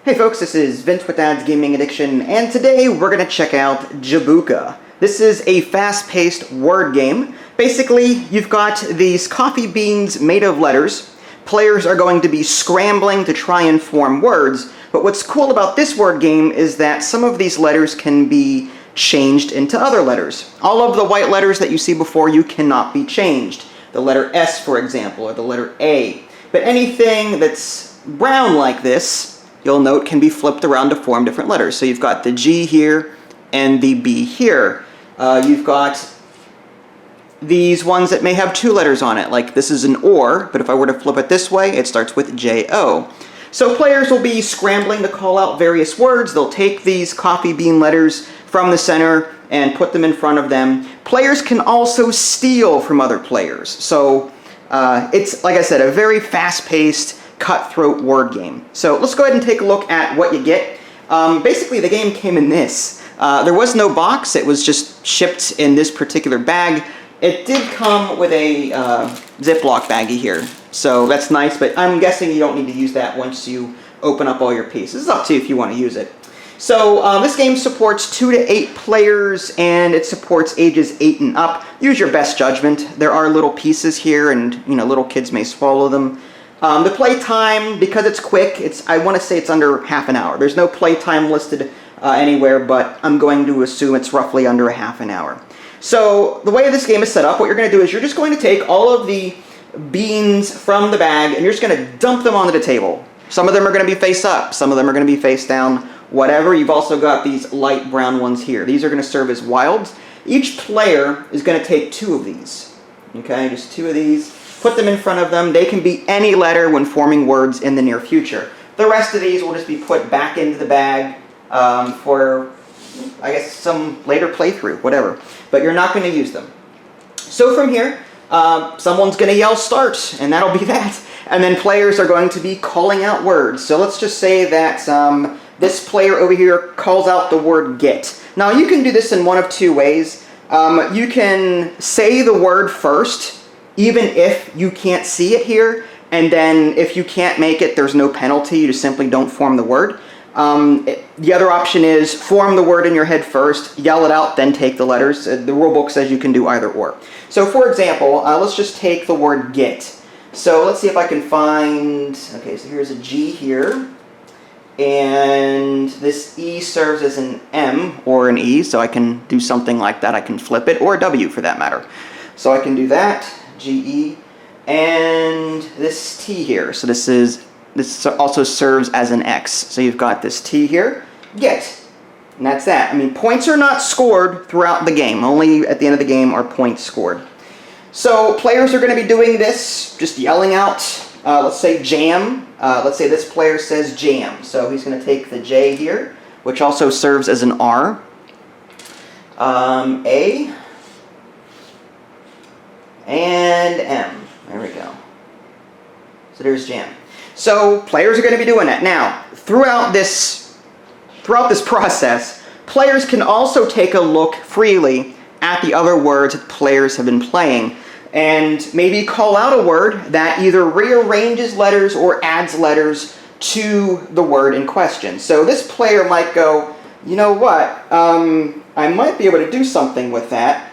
Hey folks, this is Vince with Dad's Gaming Addiction, and today we're going to check out Jabuka. This is a fast-paced word game. Basically, you've got these coffee beans made of letters. Players are going to be scrambling to try and form words, but what's cool about this word game is that some of these letters can be changed into other letters. All of the white letters that you see before you cannot be changed. The letter S, for example, or the letter A. But anything that's brown like this, you'll note, can be flipped around to form different letters. So you've got the G here and the B here. You've got these ones that may have two letters on it, like this is an OR, but if I were to flip it this way, it starts with J-O. So players will be scrambling to call out various words. They'll take these coffee bean letters from the center and put them in front of them. Players can also steal from other players. So it's, like I said, a very fast-paced, cutthroat word game. So let's go ahead and take a look at what you get. Basically, the game came in this. There was no box. It was just shipped in this particular bag. It did come with a Ziploc baggie here, so that's nice, but I'm guessing you don't need to use that once you open up all your pieces. It's up to you if you want to use it. So this game supports 2 to 8 players, and it supports ages 8 and up. Use your best judgment. There are little pieces here, and little kids may swallow them. The play time, because it's quick, I want to say it's under half an hour. There's no play time listed anywhere, but I'm going to assume it's roughly under a half an hour. So the way this game is set up, what you're going to do is you're just going to take all of the beans from the bag and you're just going to dump them onto the table. Some of them are going to be face up, some of them are going to be face down, whatever. You've also got these light brown ones here. These are going to serve as wilds. Each player is going to take 2 of these. Okay, just 2 of these. Put them in front of them. They can be any letter when forming words in the near future. The rest of these will just be put back into the bag for, I guess, some later playthrough, whatever. But you're not going to use them. So from here, someone's going to yell start, and that'll be that. And then players are going to be calling out words. So let's just say that this player over here calls out the word get. Now you can do this in one of 2 ways. You can say the word first, even if you can't see it here, and then if you can't make it, there's no penalty. You just simply don't form the word. The other option is form the word in your head first, yell it out, then take the letters. The rulebook says you can do either or. So for example, let's just take the word get. So let's see if I can find, okay, so here's a G here, and this E serves as an M or an E, so I can do something like that. I can flip it, or a W for that matter. So I can do that. GE, and this T here. So this also serves as an X. So you've got this T here, get, and that's that. I mean, points are not scored throughout the game. Only at the end of the game are points scored. So players are going to be doing this, just yelling out, let's say jam. Let's say this player says jam. So he's going to take the J here, which also serves as an R. A. And M. There we go. So there's jam. So players are going to be doing that. Now, throughout this process, players can also take a look freely at the other words that players have been playing and maybe call out a word that either rearranges letters or adds letters to the word in question. So this player might go, you know what, I might be able to do something with that.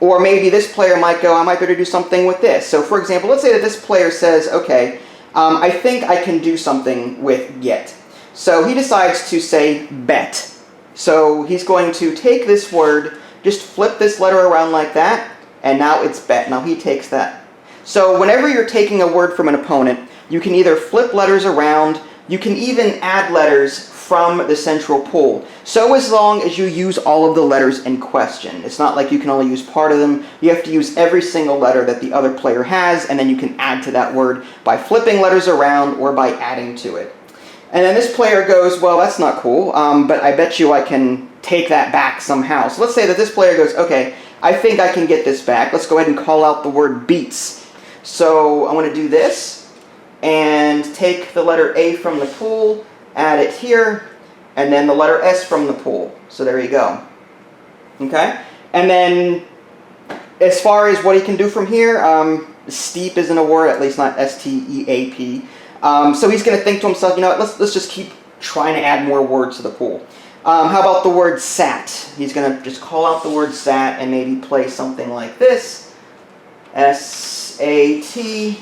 Or maybe this player might go, I might be able to do something with this. So for example, let's say that this player says, okay, I think I can do something with get. So he decides to say bet. So he's going to take this word, just flip this letter around like that, and now it's bet. Now he takes that. So whenever you're taking a word from an opponent, you can either flip letters around, you can even add letters from the central pool. So as long as you use all of the letters in question. It's not like you can only use part of them. You have to use every single letter that the other player has, and then you can add to that word by flipping letters around or by adding to it. And then this player goes, well, that's not cool, but I bet you I can take that back somehow. So let's say that this player goes, okay, I think I can get this back. Let's go ahead and call out the word beats. So I want to do this and take the letter A from the pool, add it here, and then the letter S from the pool. So there you go. Okay? And then as far as what he can do from here, steep isn't a word, at least not S-T-E-A-P. So he's going to think to himself, you know what, let's just keep trying to add more words to the pool. How about the word sat? He's going to just call out the word sat and maybe play something like this. S-A-T.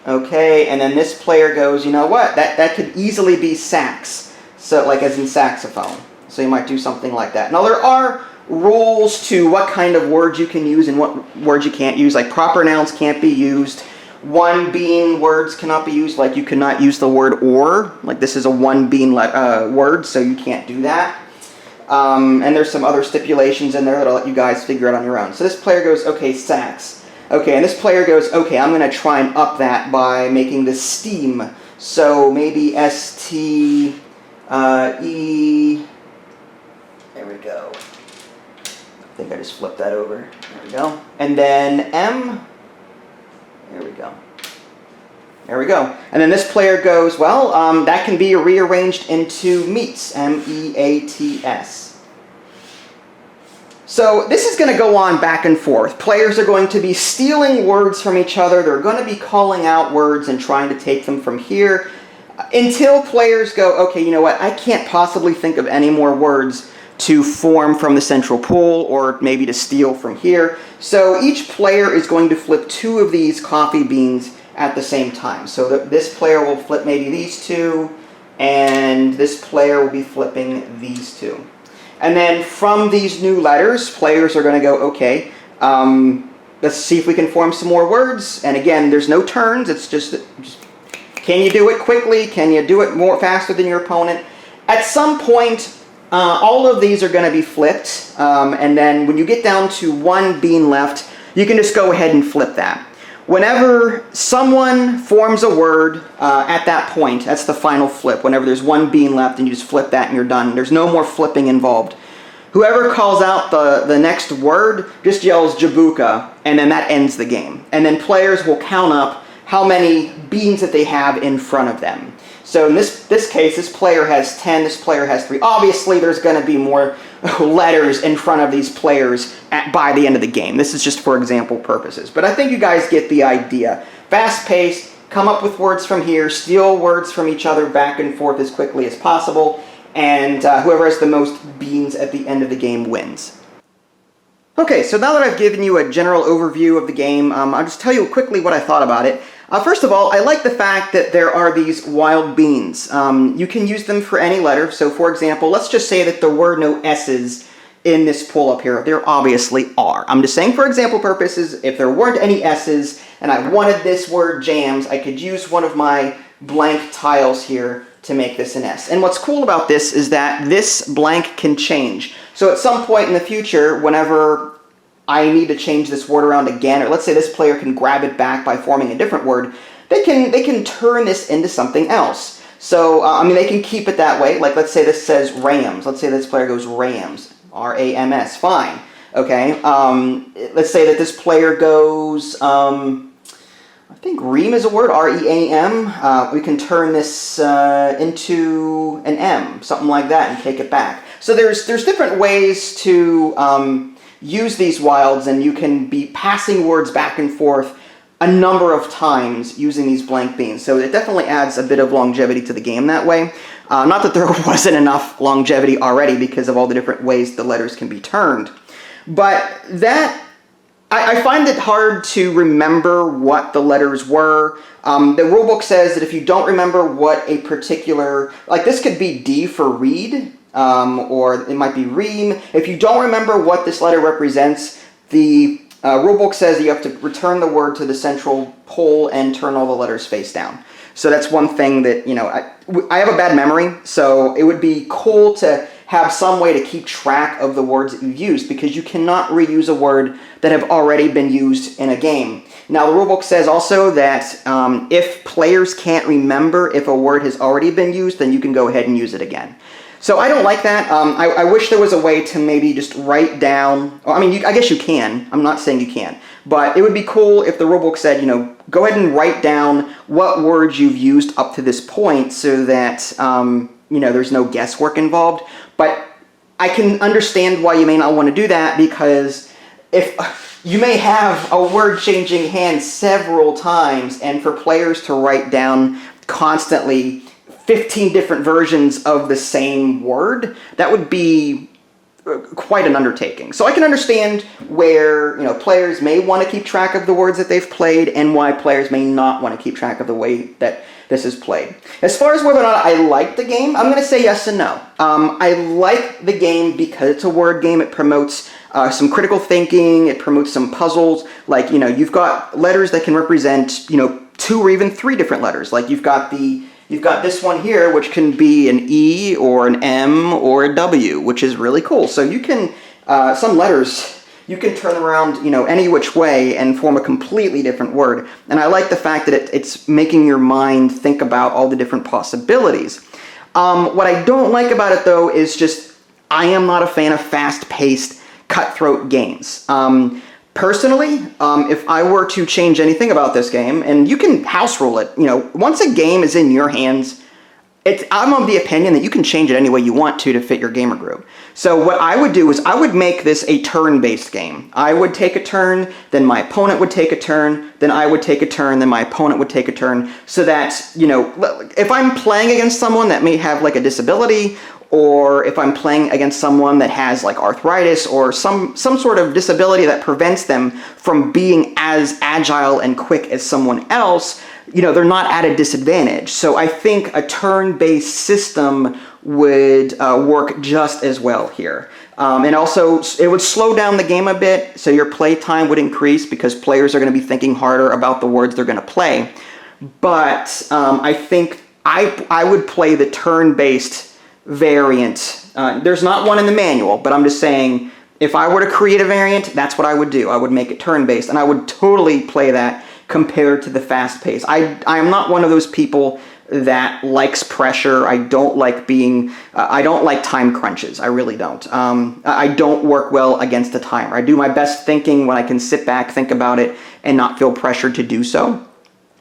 Okay, and then this player goes, you know what? That could easily be sax. So, like as in saxophone. So you might do something like that. Now, there are rules to what kind of words you can use and what words you can't use. Like proper nouns can't be used. One being words cannot be used. Like you cannot use the word or. Like this is a one being word, so you can't do that. And there's some other stipulations in there that I'll let you guys figure out on your own. So this player goes, okay, sax. Okay, and this player goes, okay, I'm going to try and up that by making this steam. So maybe S-T-E... There we go. I think I just flipped that over. There we go. And then M... There we go. There we go. And then this player goes, well, that can be rearranged into meats. M-E-A-T-S. So this is going to go on back and forth. Players are going to be stealing words from each other. They're going to be calling out words and trying to take them from here until players go, okay, you know what? I can't possibly think of any more words to form from the central pool or maybe to steal from here. So each player is going to flip two of these coffee beans at the same time. So this player will flip maybe these two, and this player will be flipping these two. And then from these new letters, players are going to go, okay, let's see if we can form some more words. And again, there's no turns. It's just can you do it quickly? Can you do it more faster than your opponent? At some point, all of these are going to be flipped, and then when you get down to one bean left, you can just go ahead and flip that. Whenever someone forms a word at that point, that's the final flip. Whenever there's one bean left and you just flip that and you're done. There's no more flipping involved. Whoever calls out the next word just yells Jabuka, and then that ends the game. And then players will count up how many beans that they have in front of them. So in this case, this player has 10, this player has 3. Obviously, there's going to be more letters in front of these players by the end of the game. This is just for example purposes. But I think you guys get the idea. Fast-paced, come up with words from here, steal words from each other back and forth as quickly as possible, and whoever has the most beans at the end of the game wins. Okay, so now that I've given you a general overview of the game, I'll just tell you quickly what I thought about it. First of all, I like the fact that there are these wild beans. You can use them for any letter. So for example, let's just say that there were no S's in this pull up here. There obviously are. I'm just saying for example purposes, if there weren't any S's and I wanted this word jams, I could use one of my blank tiles here to make this an S. And what's cool about this is that this blank can change. So at some point in the future, whenever I need to change this word around again, or let's say this player can grab it back by forming a different word, they can turn this into something else. So, I mean, they can keep it that way. Like, let's say this says Rams. Let's say this player goes Rams. R-A-M-S. Fine. Okay. Let's say that this player goes, I think Ream is a word, R-E-A-M. We can turn this into an M, something like that, and take it back. So there's different ways to use these wilds, and you can be passing words back and forth a number of times using these blank beans. So it definitely adds a bit of longevity to the game that way. Not that there wasn't enough longevity already because of all the different ways the letters can be turned. But that, I find it hard to remember what the letters were. The rulebook says that if you don't remember what a particular, like this could be D for read, or it might be ream. If you don't remember what this letter represents, the rulebook says that you have to return the word to the central pole and turn all the letters face down. So that's one thing that, you know, I have a bad memory, so it would be cool to have some way to keep track of the words that you've used, because you cannot reuse a word that have already been used in a game. Now, the rulebook says also that if players can't remember if a word has already been used, then you can go ahead and use it again. So I don't like that. I wish there was a way to maybe just write down, I mean, I guess you can. I'm not saying you can't. But it would be cool if the rulebook said, you know, go ahead and write down what words you've used up to this point so that, you know, there's no guesswork involved. But I can understand why you may not want to do that, because if you may have a word changing hands several times, and for players to write down constantly 15 different versions of the same word, that would be quite an undertaking. So I can understand where, players may want to keep track of the words that they've played and why players may not want to keep track of the way that this is played. As far as whether or not I like the game, I'm going to say yes and no. I like the game because it's a word game. It promotes some critical thinking. It promotes some puzzles. Like, you've got letters that can represent, 2 or even 3 different letters. Like you've got this one here, which can be an E or an M or a W, which is really cool. So you can, some letters, you can turn around, any which way and form a completely different word. And I like the fact that it's making your mind think about all the different possibilities. What I don't like about it, though, is just I am not a fan of fast-paced, cutthroat games. Personally, if I were to change anything about this game, and you can house rule it, once a game is in your hands, I'm of the opinion that you can change it any way you want to fit your gamer group. So what I would do is I would make this a turn-based game. I would take a turn, then my opponent would take a turn, then I would take a turn, then my opponent would take a turn, so that, if I'm playing against someone that may have like a disability, or if I'm playing against someone that has like arthritis or some sort of disability that prevents them from being as agile and quick as someone else, they're not at a disadvantage. So I think a turn-based system would work just as well here. And also, it would slow down the game a bit, so your play time would increase because players are going to be thinking harder about the words they're going to play. But I think I would play the turn-based variant. There's not one in the manual, but I'm just saying, if I were to create a variant, that's what I would do. I would make it turn-based, and I would totally play that compared to the fast pace. I am not one of those people that likes pressure. I don't like I don't like time crunches. I really don't. I don't work well against a timer. I do my best thinking when I can sit back, think about it, and not feel pressured to do so.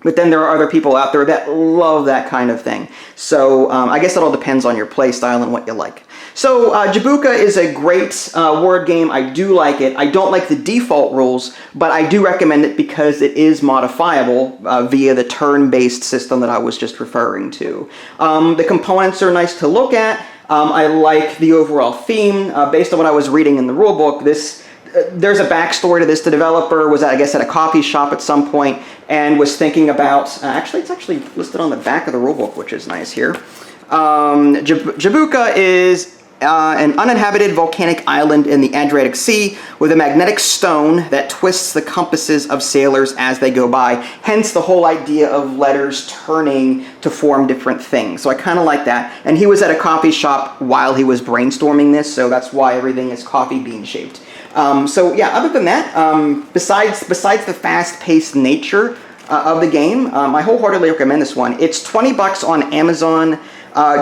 But then there are other people out there that love that kind of thing. So I guess it all depends on your play style and what you like. So Jabuka is a great word game. I do like it. I don't like the default rules, but I do recommend it because it is modifiable via the turn-based system that I was just referring to. The components are nice to look at. I like the overall theme. Based on what I was reading in the rulebook, there's a backstory to this. The developer was, I guess, at a coffee shop at some point and was thinking about, actually, it's actually listed on the back of the rulebook, which is nice here. Jabuka is an uninhabited volcanic island in the Adriatic Sea with a magnetic stone that twists the compasses of sailors as they go by. Hence the whole idea of letters turning to form different things. So I kind of like that. And he was at a coffee shop while he was brainstorming this, so that's why everything is coffee bean shaped. So yeah, other than that, besides the fast-paced nature of the game, I wholeheartedly recommend this one. It's $20 on Amazon.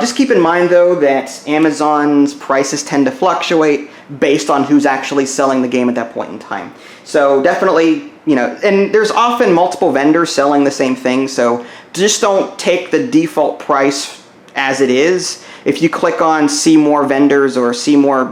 Just keep in mind, though, that Amazon's prices tend to fluctuate based on who's actually selling the game at that point in time. So definitely, and there's often multiple vendors selling the same thing, so just don't take the default price as it is. If you click on see more vendors or see more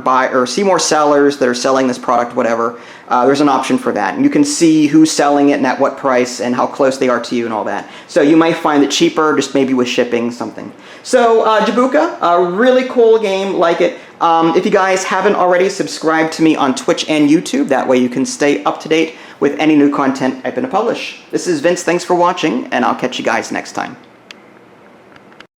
sellers that are selling this product, whatever, there's an option for that. And you can see who's selling it and at what price and how close they are to you and all that. So you might find it cheaper, just maybe with shipping, something. So Jabuka, a really cool game, like it. If you guys haven't already, subscribe to me on Twitch and YouTube. That way you can stay up to date with any new content I'm going to publish. This is Vince, thanks for watching, and I'll catch you guys next time.